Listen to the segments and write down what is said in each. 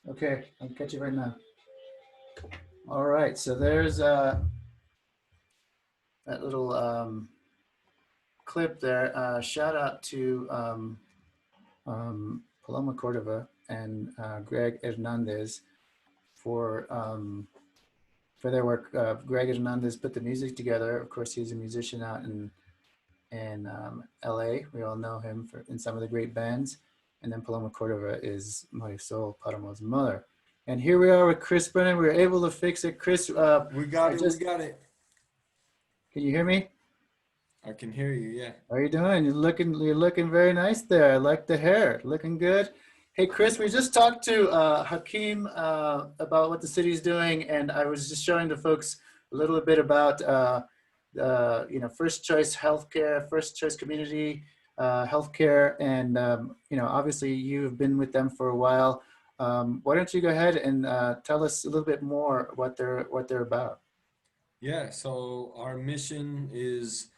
Okay, I'll catch you right now. All right, so there's that little clip there. Shout out to Paloma Cordova and Greg Hernandez for um, for their work. Greg Hernandez put the music together. Of course, he's a musician out in LA. We all know him in some of the great bands. And then Paloma Cordova is Marisol Paramo's mother. And here we are with Chris Brennan. We were able to fix it. Chris, We got I it. We just, got it. can you hear me? I can hear you. Yeah. How are you doing? You're looking very nice there. I like the hair. Looking good. Hey, Chris, we just talked to Hakeem about what the city's doing, and I was just showing the folks a little bit about first choice healthcare, first choice community healthcare, and obviously you've been with them for a while. Why don't you go ahead and tell us a little bit more what they're about? Yeah. So our mission is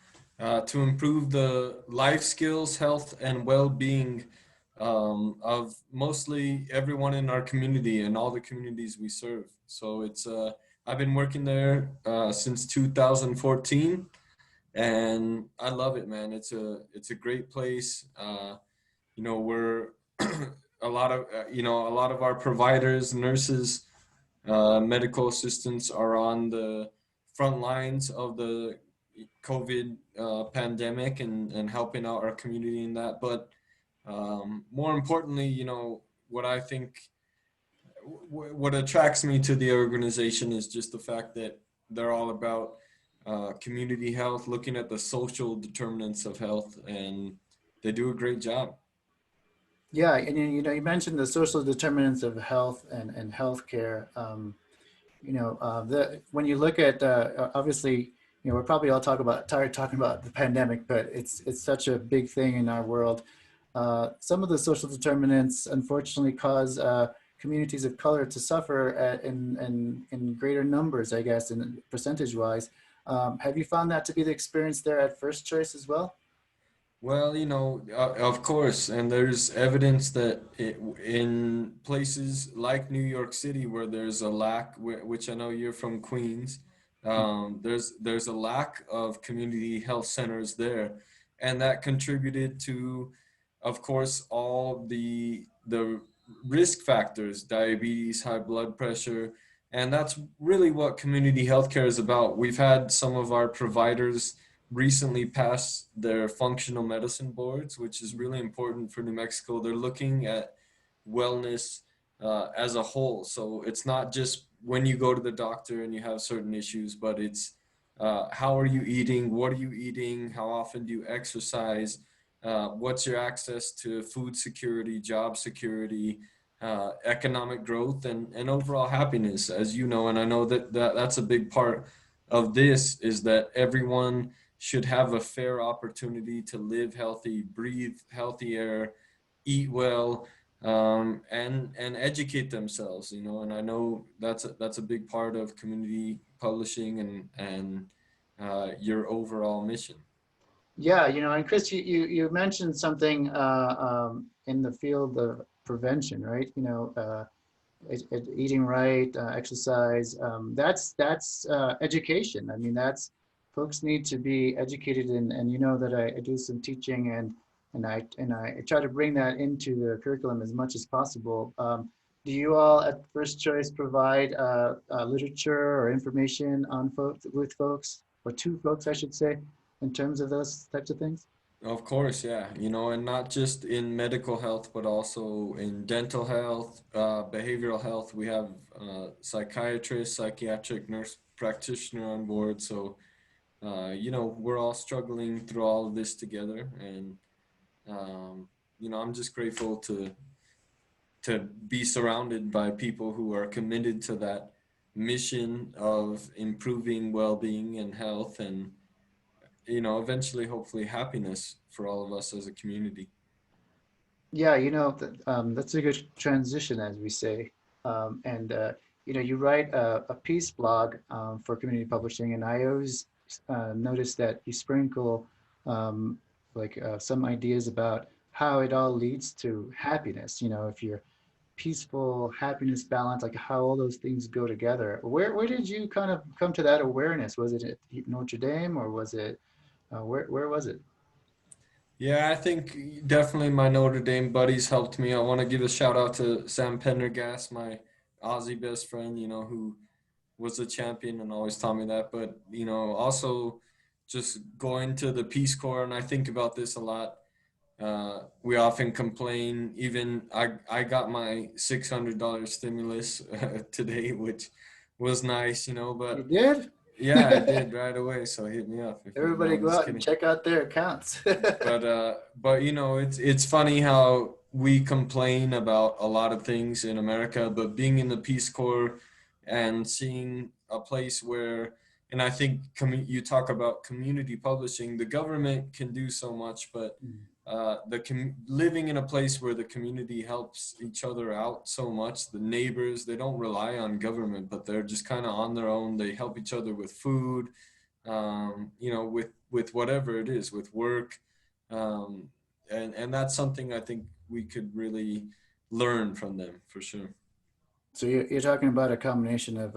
to improve the life skills, health, and well-being of mostly everyone in our community and all the communities we serve. So it's I've been working there since 2014, and I love it, man. It's a great place. We're a lot of our providers, nurses, medical assistants are on the front lines of the COVID pandemic and helping out our community in that. But more importantly, what I think, what attracts me to the organization is just the fact that they're all about community health, looking at the social determinants of health, and they do a great job. Yeah, and you mentioned the social determinants of health and healthcare. When you look at obviously, we're probably all tired talking about the pandemic, but it's such a big thing in our world. Some of the social determinants unfortunately cause communities of color to suffer in greater numbers, I guess, in percentage wise. Have you found that to be the experience there at First Choice as well? Well, of course, and there's evidence that in places like New York City, where there's a lack, which I know you're from Queens, there's a lack of community health centers there, and that contributed to, of course, all the risk factors, diabetes, high blood pressure, and that's really what community healthcare is about. We've had some of our providers recently passed their functional medicine boards, which is really important for New Mexico. They're looking at wellness as a whole. So it's not just when you go to the doctor and you have certain issues, but it's how are you eating? What are you eating? How often do you exercise? What's your access to food security, job security, economic growth, and overall happiness, as you know. And I know that's a big part of this is that everyone should have a fair opportunity to live healthy, breathe healthy air, eat well, and educate themselves. And I know that's a big part of community publishing and your overall mission. Yeah, and Chris, you mentioned something in the field of prevention, right? Eating right, exercise. That's education. I mean, that's folks need to be educated, and you know that I do some teaching and I try to bring that into the curriculum as much as possible. Do you all at First Choice provide literature or information on folks with folks or to folks, I should say, in terms of those types of things? Of course, yeah. And not just in medical health, but also in dental health, behavioral health. We have psychiatrists, psychiatric nurse practitioner on board. So, we're all struggling through all of this together. And, I'm just grateful to be surrounded by people who are committed to that mission of improving well-being and health and, eventually, hopefully, happiness for all of us as a community. Yeah, that's a good transition, as we say. And you write a peace blog for community publishing, and I always notice that you sprinkle some ideas about how it all leads to happiness. You know, if you're peaceful, happiness, balance, like how all those things go together. Where did you kind of come to that awareness? Was it at Notre Dame or was it where was it? Yeah, I think definitely my Notre Dame buddies helped me. I want to give a shout out to Sam Pendergast, my Aussie best friend, who was a champion and always taught me that. But, also just going to the Peace Corps, and I think about this a lot. We often complain, even I got my $600 stimulus today, which was nice, You but did? yeah, I did right away. So hit me up if you, no, Everybody I'm go just out and kidding. check out their accounts. But it's funny how we complain about a lot of things in America, but being in the Peace Corps and seeing a place where, and I think you talk about community publishing, the government can do so much, but living in a place where the community helps each other out so much, the neighbors, they don't rely on government, but they're just kind of on their own. They help each other with food, with whatever it is, with work, um, and that's something I think we could really learn from them for sure. So you're talking about a combination of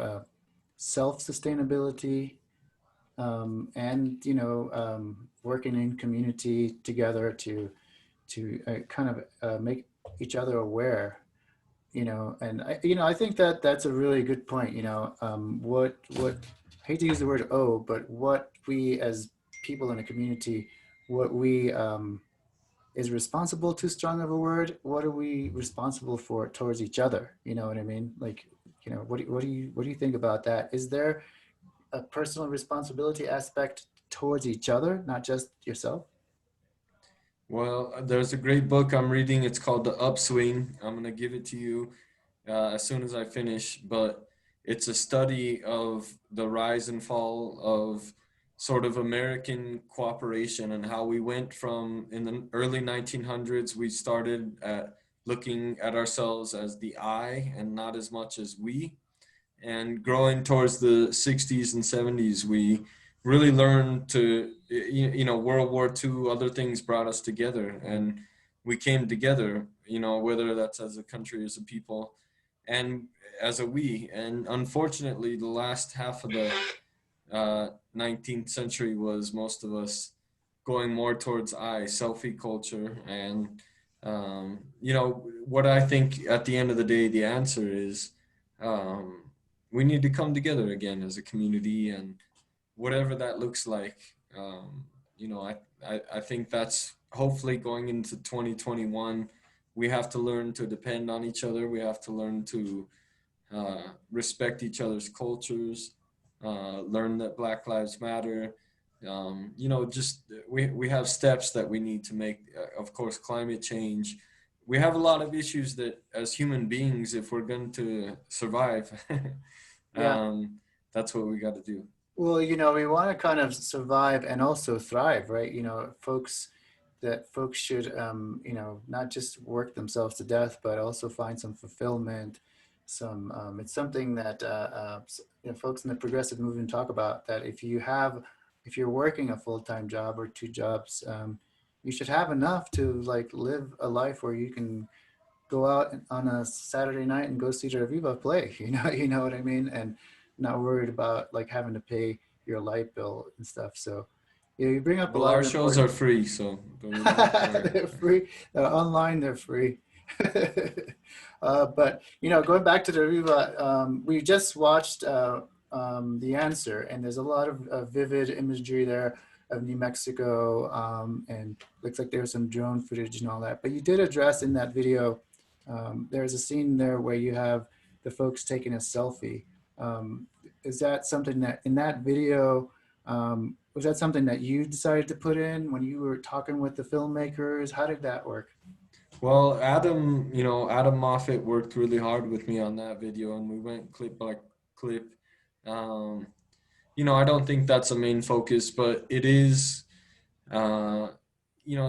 self-sustainability and working in community together to kind of make each other aware. And I think that that's a really good point. What I hate to use the word "oh," but what we as people in a community, what we is responsible too strong of a word? What are we responsible for towards each other? You know what I mean? Like, what do you think about that? Is there a personal responsibility aspect towards each other, not just yourself? Well, there's a great book I'm reading. It's called The Upswing. I'm gonna give it to you as soon as I finish, but it's a study of the rise and fall of sort of American cooperation and how we went from in the early 1900s, we started at looking at ourselves as the I and not as much as we. And growing towards the 60s and 70s, we really learned to, World War II, other things brought us together and we came together, whether that's as a country, as a people, and as a we. And unfortunately, the last half of the 19th century was most of us going more towards selfie culture. And, what I think at the end of the day, the answer is um, we need to come together again as a community and whatever that looks like. You know, I think that's hopefully going into 2021. We have to learn to depend on each other. We have to learn to respect each other's cultures, learn that Black Lives Matter. Just we have steps that we need to make. Of course, climate change. We have a lot of issues that, as human beings, if we're going to survive, Yeah. um, that's what we got to do. Well, we want to kind of survive and also thrive, right? Folks should, not just work themselves to death, but also find some fulfillment. It's something that folks in the progressive movement talk about. That if you're working a full-time job or two jobs, you should have enough to like live a life where you can go out on a Saturday night and go see the Viva play. You know what I mean, and not worried about like having to pay your light bill and stuff. So, you bring up a Well, lot our of shows important. are free, so you don't have to worry They're about that. free. Online, they're free. But going back to the Viva, we just watched The Answer, and there's a lot of vivid imagery there of New Mexico, and looks like there's some drone footage and all that. But you did address in that video, there's a scene there where you have the folks taking a selfie. Um, is that something that in that video? Was that something that you decided to put in when you were talking with the filmmakers? How did that work? Well, Adam Moffat worked really hard with me on that video, and we went clip by clip. Um, I don't think that's a main focus, but it is. Uh,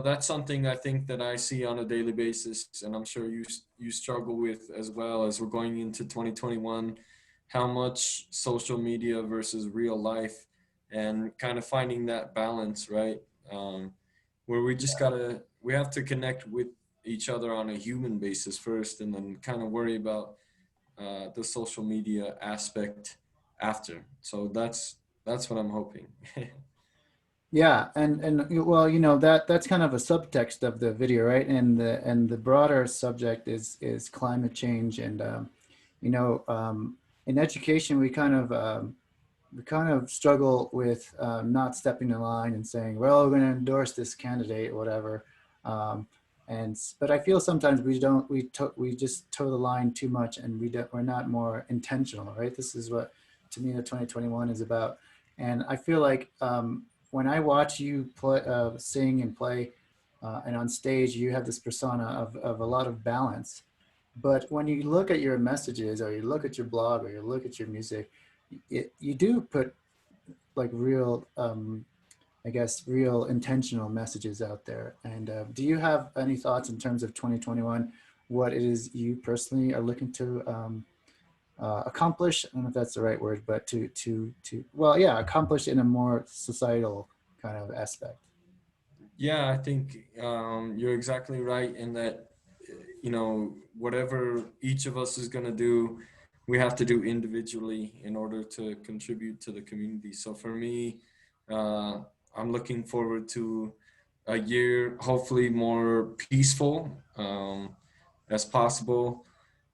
that's something I think that I see on a daily basis, and I'm sure you struggle with as well as we're going into 2021. How much social media versus real life, and kind of finding that balance, right? Where we have to connect with each other on a human basis first, and then kind of worry about the social media aspect after. So that's what I'm hoping. Yeah, and well, that's kind of a subtext of the video, right? And the broader subject is climate change, and you know, in education we kind of struggle with not stepping in line and saying, well, we're going to endorse this candidate or whatever. Um, but I feel sometimes we just toe the line too much, and we're not more intentional, right? This is what, to me, the 2021 is about. And I feel like when I watch you play, sing and play, and on stage, you have this persona of a lot of balance. But when you look at your messages, or you look at your blog, or you look at your music, you do put like real, I guess, real intentional messages out there. And do you have any thoughts in terms of 2021, what it is you personally are looking to accomplish? I don't know if that's the right word, but well, yeah, accomplish in a more societal kind of aspect. Yeah, I think you're exactly right in that, whatever each of us is going to do, we have to do individually in order to contribute to the community. So for me, uh, I'm looking forward to a year, hopefully more peaceful as possible,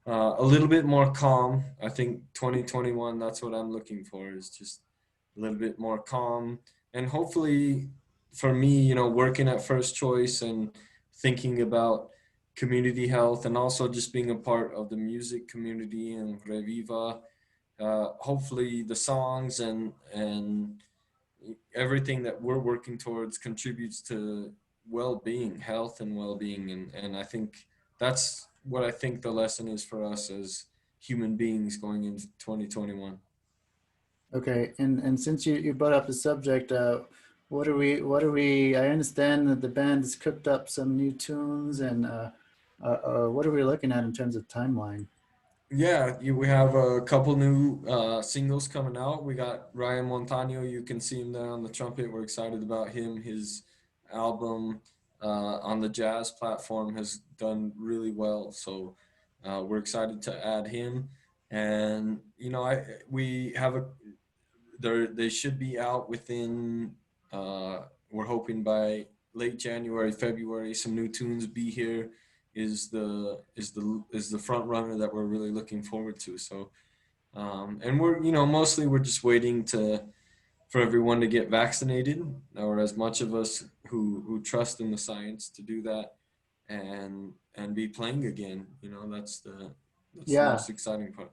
a little bit more calm. I think 2021, that's what I'm looking for, is just a little bit more calm. And hopefully, for me, working at First Choice and thinking about community health, and also just being a part of the music community and Reviva. Hopefully, the songs and everything that we're working towards contributes to well-being, health and well-being, and I think that's what I think the lesson is for us as human beings going into 2021. Okay, and since you brought up the subject, what are we? I understand that the band has cooked up some new tunes, and what are we looking at in terms of timeline? Yeah, we have a couple new singles coming out. We got Ryan Montano. You can see him there on the trumpet. We're excited about him. His album on the jazz platform has done really well. So we're excited to add him. And we have they should be out within. We're hoping by late January, February. Some new tunes. Be Here is the front runner that we're really looking forward to. So, and we're mostly we're just waiting to for everyone to get vaccinated, or as much of us who trust in the science to do that, and be playing again. That's the Yeah, most exciting part.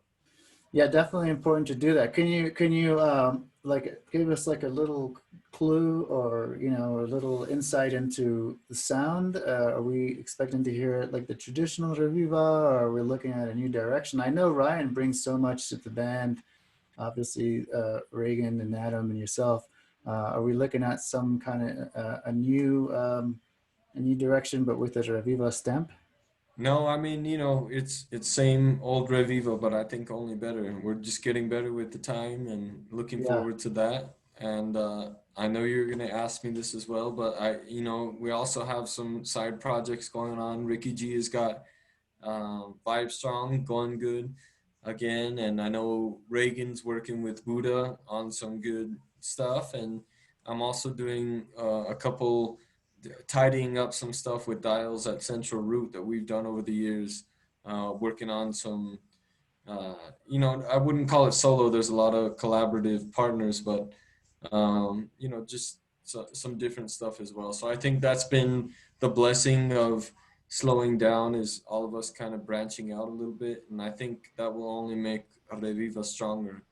yeah, definitely important to do that. Can you like give us like a little clue, or a little insight into the sound? Are we expecting to hear it like the traditional Reviva, or are we looking at a new direction? I know Ryan brings so much to the band, obviously, Reagan and Adam and yourself. Are we looking at some kind of a new direction, but with a Reviva stamp? No, I mean, it's same old Reviva, but I think only better. We're just getting better with the time and looking Yeah, forward to that. And I know you're gonna ask me this as well, but we also have some side projects going on. Ricky G has got Vibe Strong going good again, and I know Reagan's working with Buddha on some good stuff, and I'm also doing a couple tidying up some stuff with dials at Central Root that we've done over the years, working on some. Uh, I wouldn't call it solo. There's a lot of collaborative partners, but just some different stuff as well. So I think that's been the blessing of slowing down, is all of us kind of branching out a little bit, and I think that will only make Reviva stronger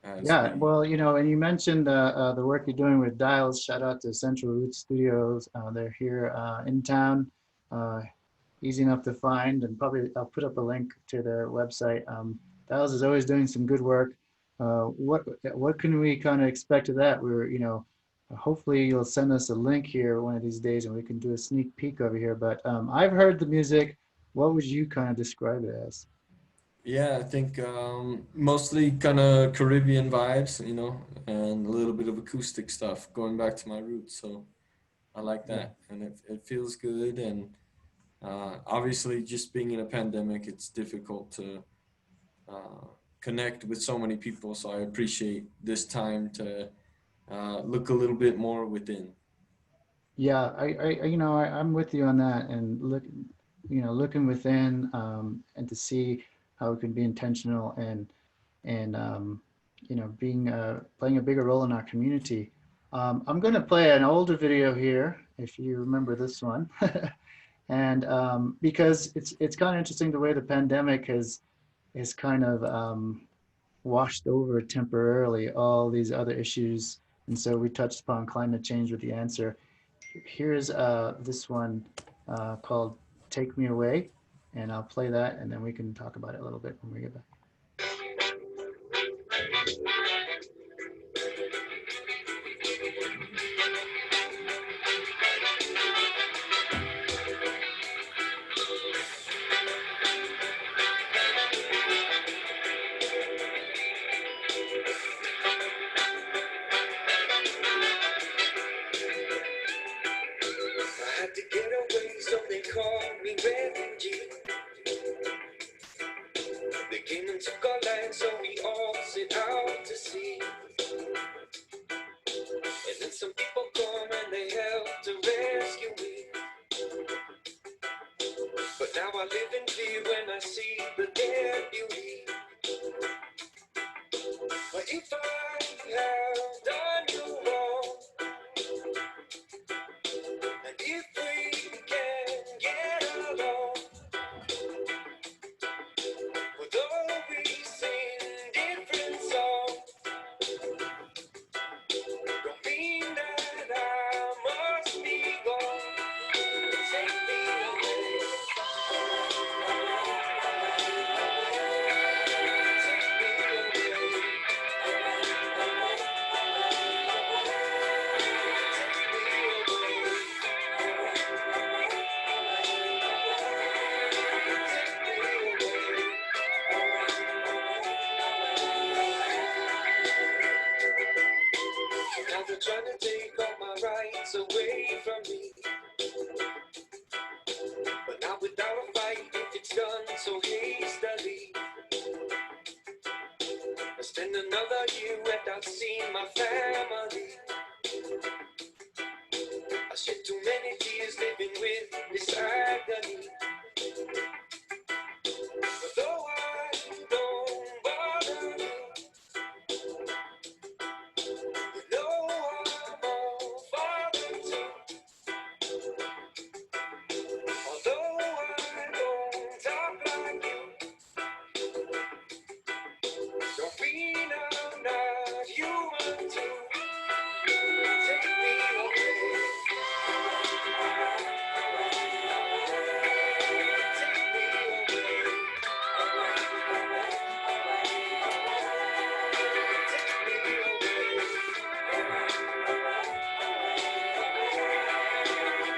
as yeah. we. Well, and you mentioned the work you're doing with Dials. Shout out to Central Roots Studios. They're here in town, uh, easy enough to find, and probably I'll put up a link to their website. Dials is always doing some good work. What can we kind of expect of that? Hopefully you'll send us a link here one of these days, and we can do a sneak peek over here. But I've heard the music. What would you kind of describe it as? Yeah, I think mostly kind of Caribbean vibes, and a little bit of acoustic stuff, going back to my roots. So I like Yeah. that, and it feels good. And obviously, just being in a pandemic, it's difficult to uh, connect with so many people. So I appreciate this time to look a little bit more within. Yeah, I'm with you on that, and looking within, and to see how we can be intentional and being playing a bigger role in our community. I'm going to play an older video here, if you remember this one, and because it's kind of interesting the way the pandemic has kind of washed over temporarily all these other issues, and so we touched upon climate change with the answer. Here's this one called "Take Me Away," and I'll play that, and then we can talk about it a little bit when we get back. I had to get away, so they called me refugee. They came and took our land, so we all set out to sea. And then some people come and they help to rescue me. But now I live in fear when I see the dead beauty. But if I have done you wrong, and if we can get along, although we sing different songs, don't mean that I must be gone. Take me away. Take me away. Now they're trying to take all my rights away from me. But not without a fight, if it's done so hastily. I spend another year without seeing my family. I shed too many tears living with this agony. But though I don't bother you, you know I'm a father too. Although I don't talk like you, don't mean I'm not human too. Take me away. Take me away. Take me away.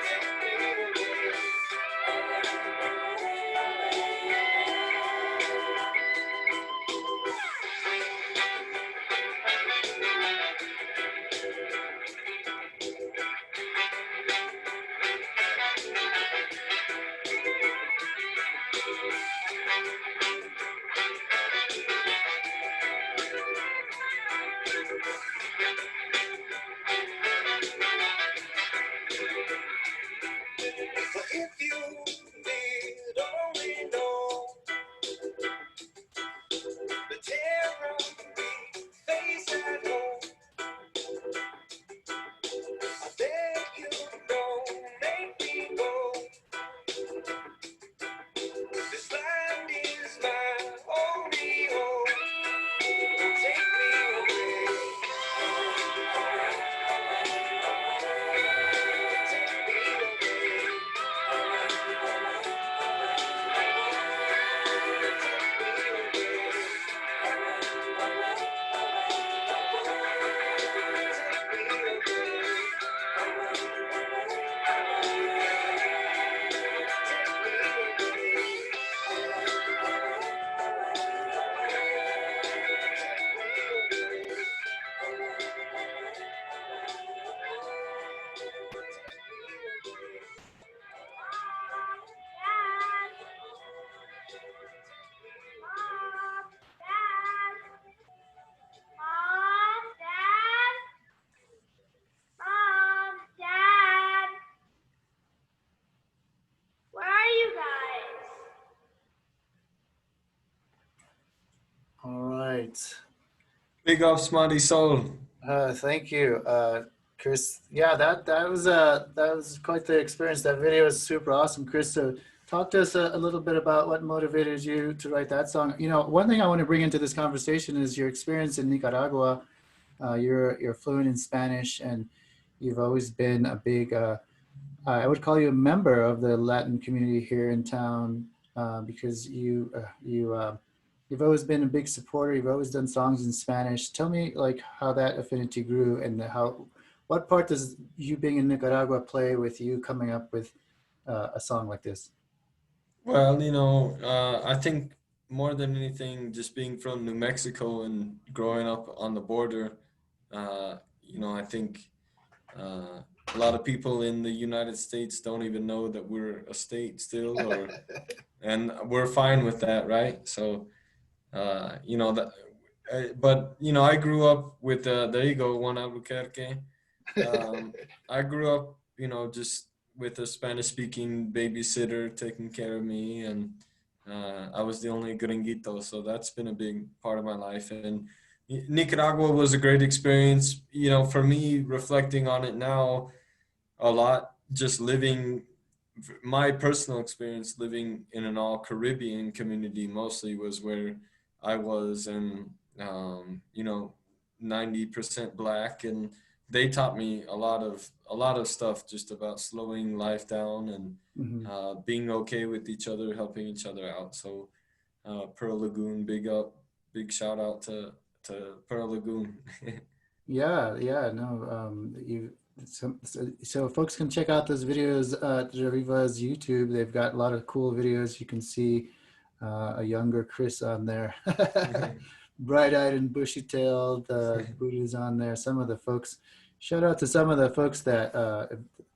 Take me away. But if you did only know the terror we face at home, I beg you don't make me go. This land is my only home. Take me away. right. Big up, Smarty Soul. Thank you, Chris. Yeah, that was quite the experience. That video is super awesome, Chris. So, talk to us a little bit about what motivated you to write that song. You know, one thing I want to bring into this conversation is your experience in Nicaragua. You're fluent in Spanish, and you've always been a big I would call you a member of the Latin community here in town because you've always been a big supporter. You've always done songs in Spanish. Tell me like how that affinity grew and what part does you being in Nicaragua play with you coming up with a song like this? Well, I think more than anything, just being from New Mexico and growing up on the border, I think uh, a lot of people in the United States don't even know that we're a state still, and we're fine with that, right? So, that, but I grew up with there you go, Juan Albuquerque. Um, I grew up, just with a Spanish speaking babysitter taking care of me, and I was the only gringuito, so that's been a big part of my life. And Nicaragua was a great experience, for me, reflecting on it now a lot, just living my personal experience living in an all Caribbean community mostly was where I was, and 90% black, and they taught me a lot of stuff just about slowing life down and Hmm. being okay with each other, helping each other out. So Pearl Lagoon, big shout out to Pearl Lagoon. Yeah, yeah, no, so folks can check out those videos at Riva's YouTube. They've got a lot of cool videos. You can see a younger Chris on there, bright-eyed and bushy-tailed. Buddha's on there. Some of the folks, shout out to some of the folks that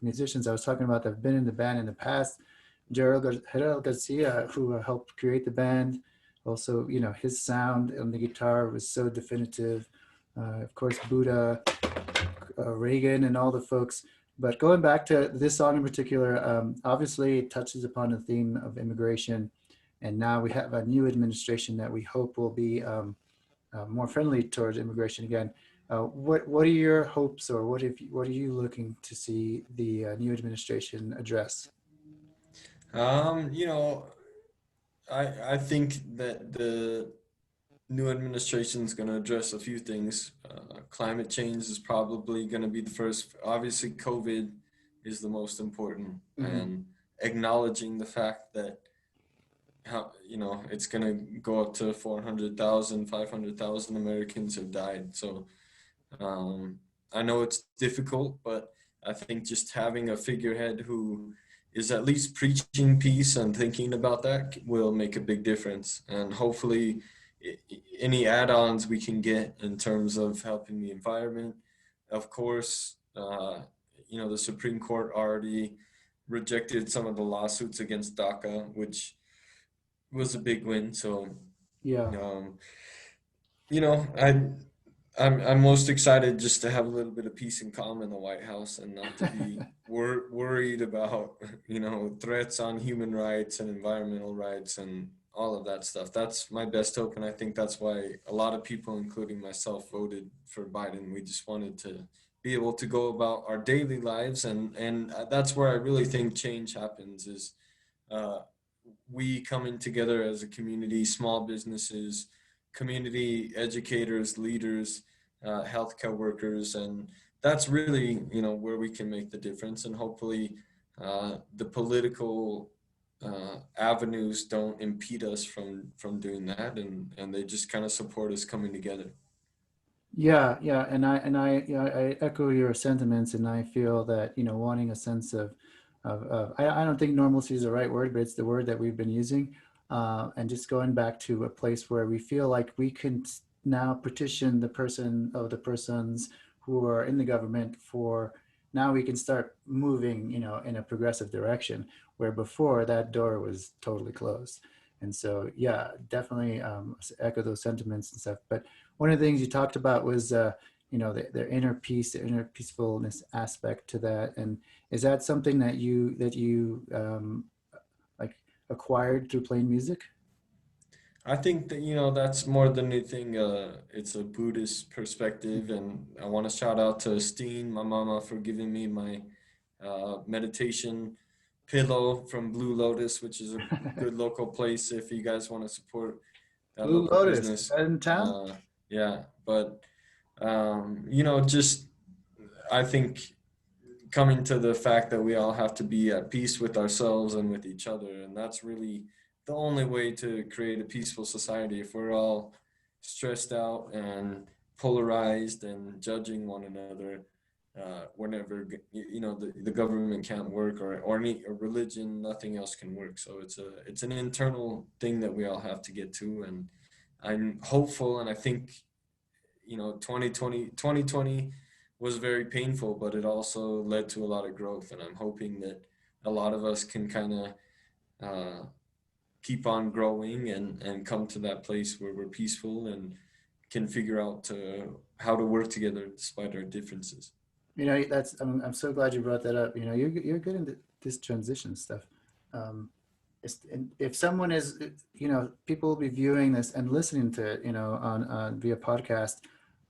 musicians I was talking about that have been in the band in the past. Gerald Garcia, who helped create the band. Also, his sound on the guitar was so definitive. Of course, Buddha, Reagan, and all the folks. But going back to this song in particular, obviously it touches upon the theme of immigration. And now we have a new administration that we hope will be more friendly towards immigration again. What are your hopes, or what are you looking to see the new administration address? um, you know, I think that the new administration is going to address a few things. Climate change is probably going to be the first. Obviously, COVID is the most important, Mm-hmm. and acknowledging the fact that how it's going to go up to 400,000, 500,000 Americans have died. So um, I know it's difficult, but I think just having a figurehead who is at least preaching peace and thinking about that will make a big difference. And hopefully, any add-ons we can get in terms of helping the environment. Of course, the Supreme Court already rejected some of the lawsuits against DACA, which was a big win. So, Yeah. um, you know, I I'm most excited just to have a little bit of peace and calm in the White House and not to be worried about threats on human rights and environmental rights and all of that stuff. That's my best hope, and I think that's why a lot of people, including myself, voted for Biden. We just wanted to be able to go about our daily lives, and that's where I really think change happens is uh, we coming together as a community, small businesses, community educators, leaders, healthcare workers, and that's really where we can make the difference. And hopefully, the political avenues don't impede us from doing that, and they just kind of support us coming together. Yeah, yeah, I echo your sentiments, and I feel that wanting a sense of I don't think normalcy is the right word, but it's the word that we've been using, and just going back to a place where we feel like we can now petition the persons who are in the government for now we can start moving, in a progressive direction, where before that door was totally closed. And so, yeah, definitely echo those sentiments and stuff. But one of the things you talked about was the inner peace, the inner peacefulness aspect to that. And is that something that you like acquired through playing music? I think that, that's more than anything. It's a Buddhist perspective, and I want to shout out to Steen, my mama, for giving me my meditation pillow from Blue Lotus, which is a good local place if you guys want to support that Blue local Lotus, is business. that in town? Yeah, but just I think coming to the fact that we all have to be at peace with ourselves and with each other, and that's really the only way to create a peaceful society. If we're all stressed out and polarized and judging one another, whenever the government can't work, or any a religion, nothing else can work. So it's an internal thing that we all have to get to, and I'm hopeful, and I think 2020 was very painful, but it also led to a lot of growth, and I'm hoping that a lot of us can kind of uh, keep on growing and come to that place where we're peaceful and can figure out how to work together despite our differences. That's I'm so glad you brought that up. You're good in this transition stuff. Um, and if someone is, people will be viewing this and listening to it, on via podcast.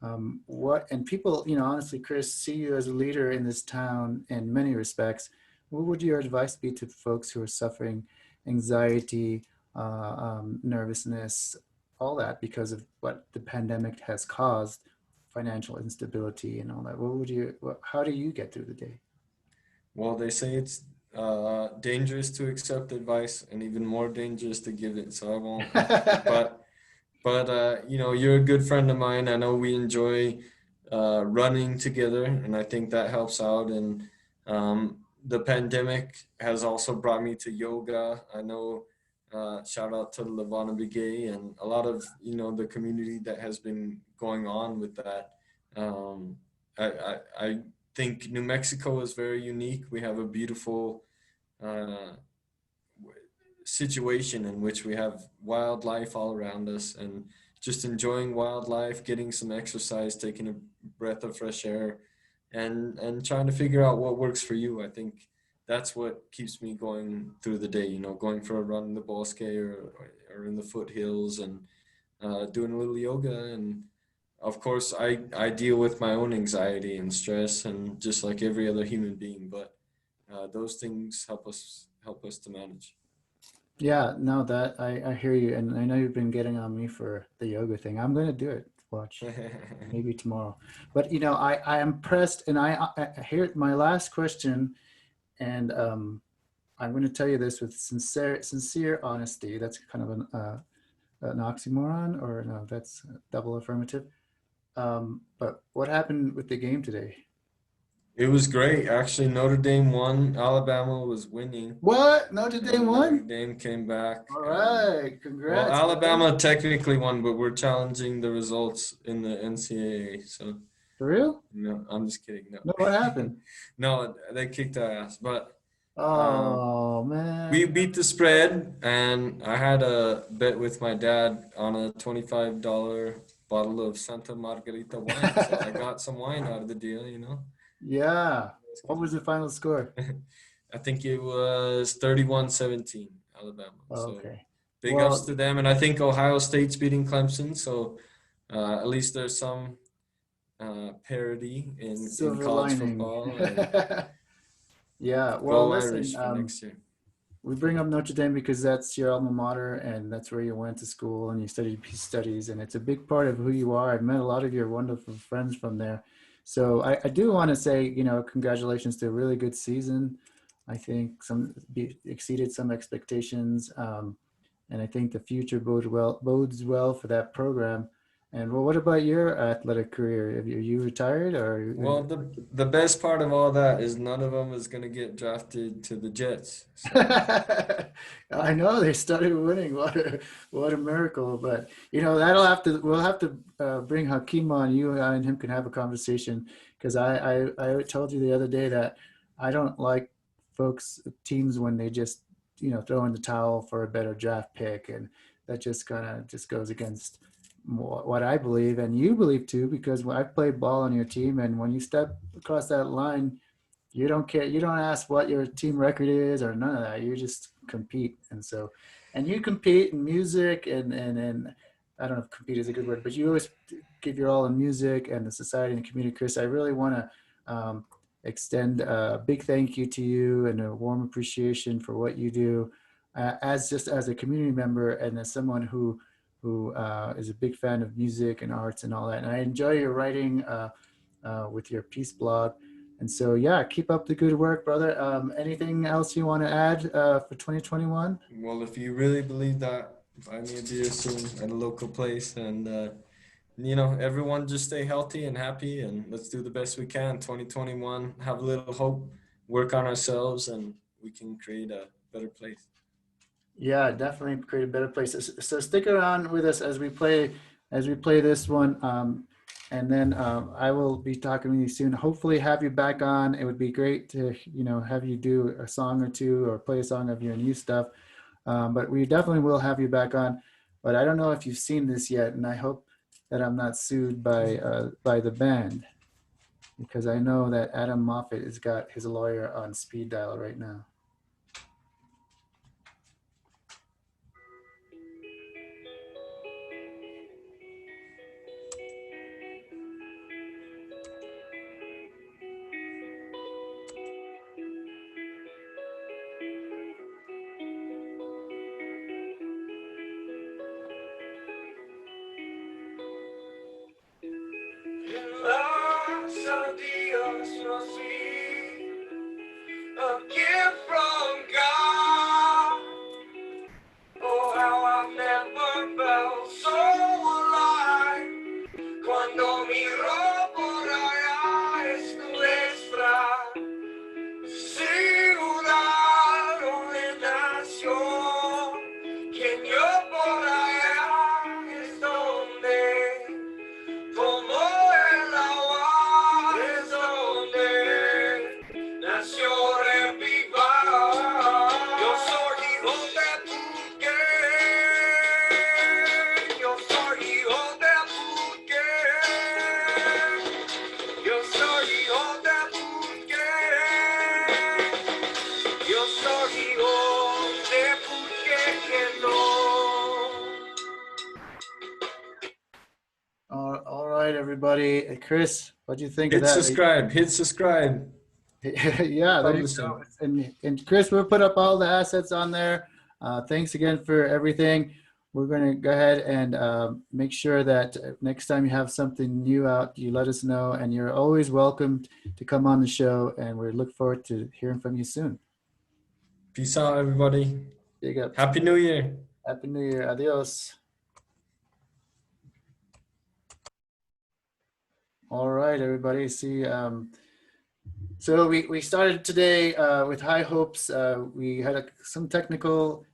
And people, honestly, Chris, see you as a leader in this town in many respects. What would your advice be to folks who are suffering anxiety, nervousness, all that because of what the pandemic has caused, financial instability and all that? How do you get through the day? Well, they say it's dangerous to accept advice and even more dangerous to give it, so I won't. But you're a good friend of mine. I know we enjoy running together, and I think that helps out. And the pandemic has also brought me to yoga. I know, shout out to Levana Begay and a lot of, the community that has been going on with that. Um, I think New Mexico is very unique. We have a beautiful uh, situation in which we have wildlife all around us, and just enjoying wildlife, getting some exercise, taking a breath of fresh air, and trying to figure out what works for you. I think that's what keeps me going through the day, going for a run in the bosque, or in the foothills, and doing a little yoga. And of course I deal with my own anxiety and stress, and just like every other human being, but those things help us to manage. Yeah, no, that I hear you, and I know you've been getting on me for the yoga thing. I'm going to do it. Watch, maybe tomorrow. But I am pressed, and I hear my last question, and I'm going to tell you this with sincere honesty. That's kind of an oxymoron, or no, that's a double affirmative. But what happened with the game today? It was great. Actually, Notre Dame won. Alabama was winning, What? Notre Dame and Notre won? Dame came back. All And right, well, congrats, buddy. Alabama technically won, but we're challenging the results in the NCAA. So For real? no, I'm just kidding. No, No, what happened? no, they kicked our ass. But um, Oh we man. beat the spread, and I had a bet with my dad on a $25 bottle of Santa Margarita wine. So I got some wine out of the deal. Yeah. What was the final score? I think it was 31-17, Alabama. So Okay. big ups Well, to them. And I think Ohio State's beating Clemson. So at least there's some parity in silver college lining. football. And Yeah. Well, go listen, Irish for next year. we bring up Notre Dame because that's your alma mater and that's where you went to school and you studied peace studies and it's a big part of who you are. I've met a lot of your wonderful friends from there. So I do want to say, congratulations to a really good season. I think exceeded some expectations. And I think the future bodes well for that program. And well, what about your athletic career? Are you retired or? Well, the best part of all that is none of them is going to get drafted to the Jets. So I know they started winning. What a miracle! But we'll have to bring Hakeem on. You and him can have a conversation because I told you the other day that I don't like teams when they just throw in the towel for a better draft pick, and that just kind of just goes against what I believe and you believe too. Because when I played ball on your team, and when you step across that line, you don't care. You don't ask what your team record is or none of that. You just compete. And so, and you compete in music and I don't know if compete is a good word, but you always give your all in music and the society and the community. Chris, I really want to extend a big thank you to you and a warm appreciation for what you do as just as a community member and as someone who is a big fan of music and arts and all that. And I enjoy your writing with your peace blog. And so, yeah, keep up the good work, brother. Anything else you want to add for 2021? Well, if you really believe that, buy me a beer soon at a local place, and everyone just stay healthy and happy, and let's do the best we can. 2021, have a little hope, work on ourselves, and we can create a better place. Yeah, definitely create a better place. So stick around with us as we play this one, and then I will be talking with you soon. Hopefully, have you back on. It would be great to have you do a song or two or play a song of your new stuff. But we definitely will have you back on. But I don't know if you've seen this yet, and I hope that I'm not sued by the band, because I know that Adam Moffat has got his lawyer on speed dial right now. Lots of Dios must be a gift from God. Oh, how I've never felt so alive. Cuando miro por allá es nuestra ciudad donde nació. Quien yo por allá es donde como el agua es donde nació revival. Yo soy hijo de Puque. Yo soy hijo de Puque. Yo soy hijo de Puque. Yo soy hijo de Puque que no. All right, everybody. Hey, Chris, what do you think of Hit that? subscribe. Hit subscribe. Yeah, there you go. And Chris, we'll put up all the assets on there. Thanks again for everything. We're going to go ahead and make sure that next time you have something new out, you let us know. And you're always welcome to come on the show. And we look forward to hearing from you soon. Peace out, everybody. Big up. Happy New Year. Happy New Year. Adios. All right, everybody. See, so we started today with high hopes. We had some technical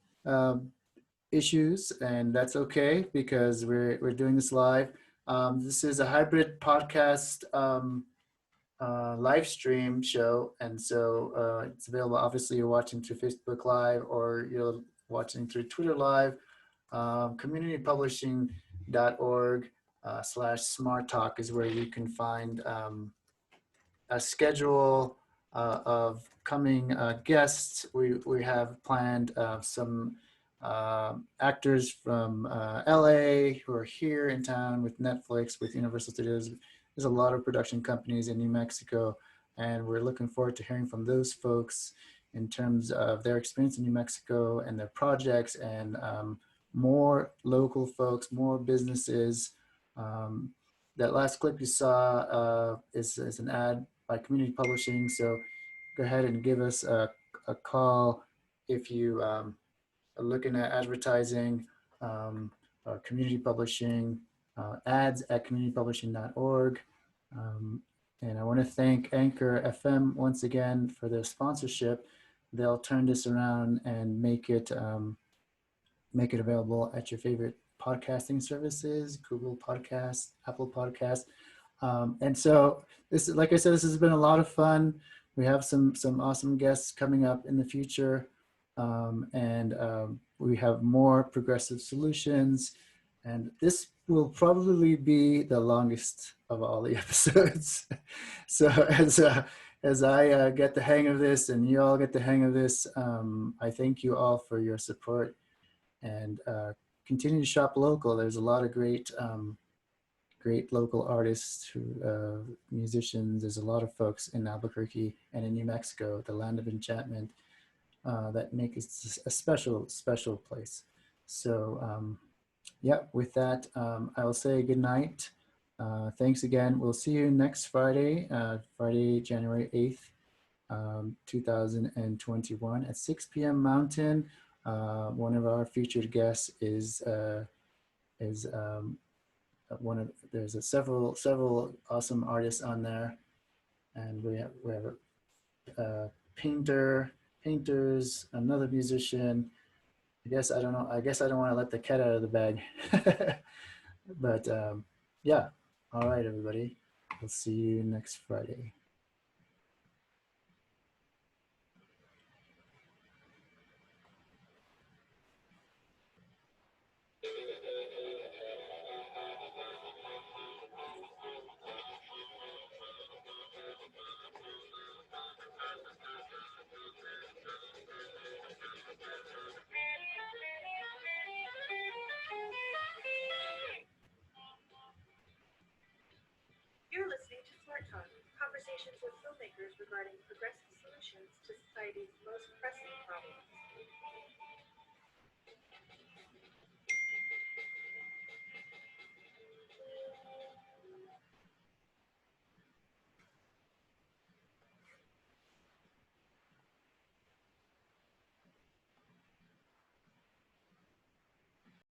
issues, and that's okay because we're doing this live. This is a hybrid podcast live stream show, and so it's available. Obviously, you're watching through Facebook Live or you're watching through Twitter Live. Communitypublishing.org /smARTalk is where you can find a schedule of coming guests. We have planned some actors from LA who are here in town with Netflix, with Universal Studios. There's a lot of production companies in New Mexico, and we're looking forward to hearing from those folks in terms of their experience in New Mexico and their projects, and more local folks, more businesses. That last clip you saw is an ad by Community Publishing. So go ahead and give us a call if you are looking at advertising, community publishing, ads at communitypublishing.org. And I want to thank Anchor FM once again for their sponsorship. They'll turn this around and make it available at your favorite podcasting services, Google Podcasts, Apple Podcasts. And so this, like I said, this has been a lot of fun. We have some awesome guests coming up in the future. And we have more progressive solutions. And this will probably be the longest of all the episodes. So as I get the hang of this and you all get the hang of this, I thank you all for your support and continue to shop local. There's a lot of great local artists, musicians. There's a lot of folks in Albuquerque and in New Mexico, the land of enchantment, that make it a special place. So yeah, with that, I will say good night. Thanks again. We'll see you next Friday, Friday, January 8th, 2021 at 6 p.m. Mountain. One of our featured guests is there's several awesome artists on there, and we have a painters, another musician. I guess I don't know. I guess I don't want to let the cat out of the bag, but yeah. All right, everybody. We'll see you next Friday. You're listening to smARTalk, conversations with filmmakers regarding progressive solutions to society's most pressing